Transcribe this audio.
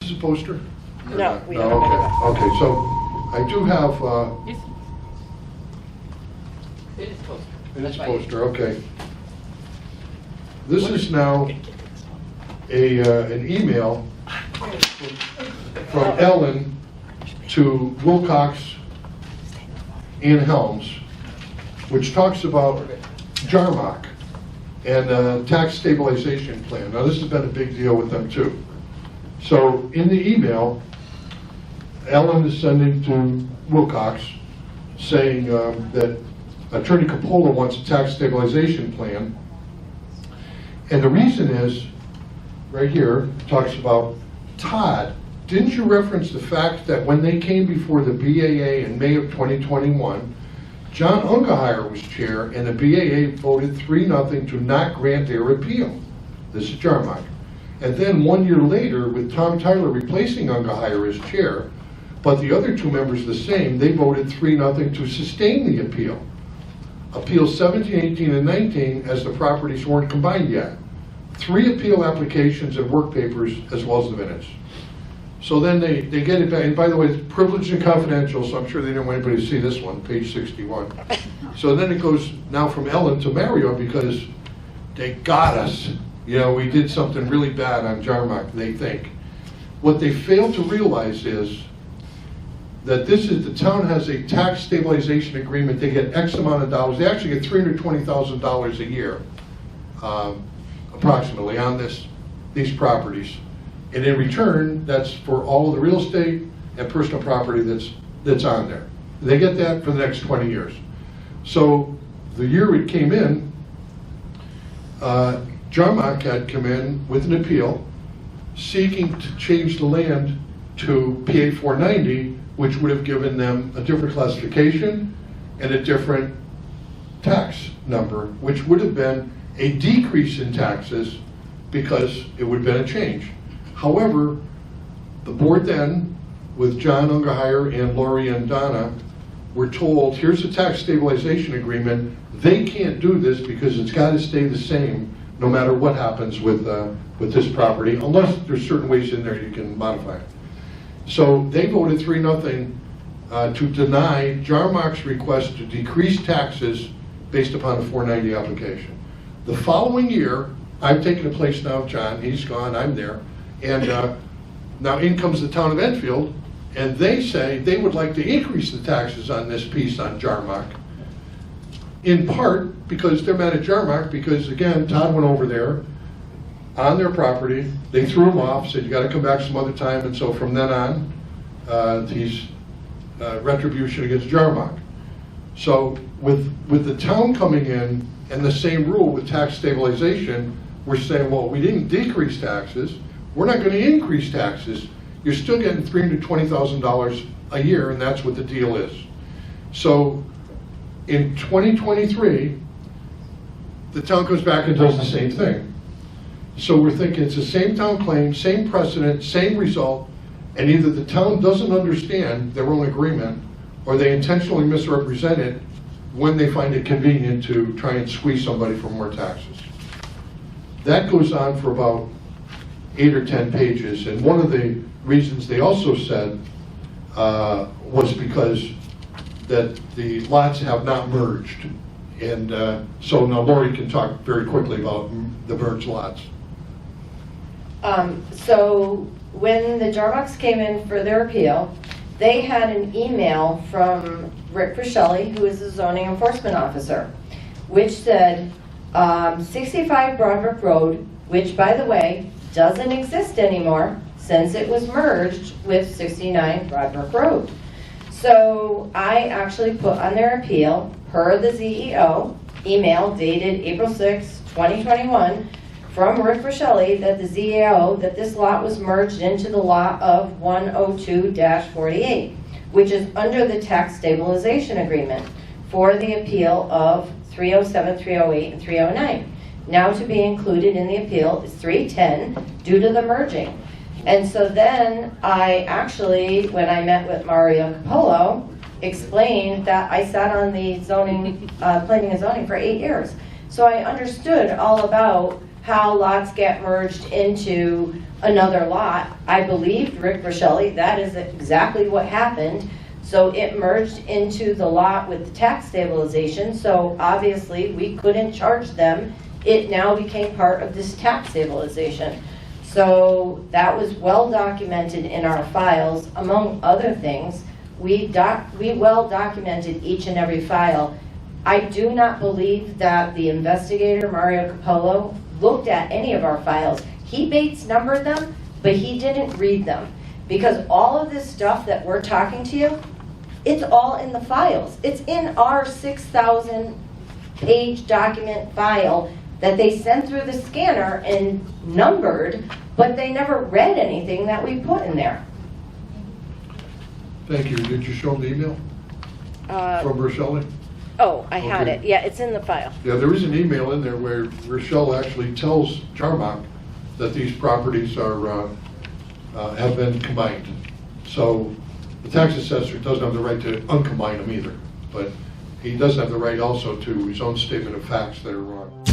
this a poster? No, we No, don't have okay. Okay, so I do have, It is poster. it is That's why- poster, okay. This is now an email from Ellen to Wilcox and Helms, which talks about Jarmoc and tax stabilization plan. Now, this has been a big deal with them too. So in the email, Ellen is sending to Wilcox saying that Attorney Coppola wants a tax stabilization plan. And the reason is, right here, it talks about, Todd, didn't you reference the fact that when they came before the BAA in May of 2021, John Ungeheyer was chair and the BAA voted 3-0 to not grant their appeal? This is Jarmoc. And then 1 year later, with Tom Tyler replacing Ungeheyer as chair, but the other 2 members the same, they voted 3-0 to sustain the appeal. Appeals 17, 18, and 19, as the properties weren't combined yet. 3 appeal applications and work papers, as well as the minutes. So then they get it back, and by the way, it's privileged and confidential, so I'm sure they didn't want anybody to see this one, page 61. So then it goes now from Ellen to Mario, because they got us. You know, we did something really bad on Jarmoc, they think. What they fail to realize is that the town has a tax stabilization agreement. They get X amount of dollars. They actually get $320,000 a year, approximately, on these properties. And in return, that's for all of the real estate and personal property that's on there. They get that for the next 20 years. So the year it came in, Jarmoc had come in with an appeal seeking to change the land to PA 490, which would have given them a different classification and a different tax number, which would have been a decrease in taxes because it would have been a change. However, the board then, with John Ungeheyer and Lori and Donna, were told, here's a tax stabilization agreement. They can't do this because it's got to stay the same no matter what happens with this property, unless there's certain ways in there you can modify it. So they voted 3-0 to deny Jarmoc's request to decrease taxes based upon a 490 application. The following year, I've taken the place now of John. He's gone, I'm there. And now in comes the town of Enfield, and they say they would like to increase the taxes on this piece on Jarmoc. In part because they're mad at Jarmoc, because again, Todd went over there on their property. They threw him off, said you got to come back some other time, and so from then on, he's retribution against Jarmoc. So with the town coming in and the same rule with tax stabilization, we're saying, well, we didn't decrease taxes. We're not going to increase taxes. You're still getting $320,000 a year, and that's what the deal is. So in 2023, the town comes back and does the same thing. So we're thinking it's the same town claim, same precedent, same result, and either the town doesn't understand their own agreement, or they intentionally misrepresent it when they find it convenient to try and squeeze somebody for more taxes. That goes on for about 8 or 10 pages, and one of the reasons they also said was because that the lots have not merged. And so now Lori can talk very quickly about the merged lots. So when the Jarmocs came in for their appeal, they had an email from Rick Frichelli, who is the zoning enforcement officer, which said 65 Broadbrook Road, which by the way doesn't exist anymore since it was merged with 69 Broadbrook Road. So I actually put on their appeal, per the ZEO, email dated April 6, 2021, from Rick Frichelli, that the ZEO, that this lot was merged into the lot of 102-48, which is under the tax stabilization agreement for the appeal of 307, 308, and 309. Now to be included in the appeal is 310 due to the merging. And so then I actually, when I met with Mario Coppola, explained that I sat on the zoning, planning and zoning for 8 years. So I understood all about how lots get merged into another lot. I believed Rick Rochelle, that is exactly what happened. So it merged into the lot with the tax stabilization, so obviously we couldn't charge them. It now became part of this tax stabilization. So that was well documented in our files. Among other things, we well documented each and every file. I do not believe that the investigator, Mario Capolo, looked at any of our files. He Bates numbered them, but he didn't read them. Because all of this stuff that we're talking to you, it's all in the files. It's in our 6,000 page document file that they sent through the scanner and numbered, but they never read anything that we put in there. Thank you. Did you show them the email from Rochelle? Oh, I had Okay. it. Yeah, it's in the file. Yeah, there is an email in there where Rochelle actually tells Jarmoc that these properties are, have been combined. So the tax assessor doesn't have the right to uncombine them either, but he does have the right also to his own statement of facts that are wrong.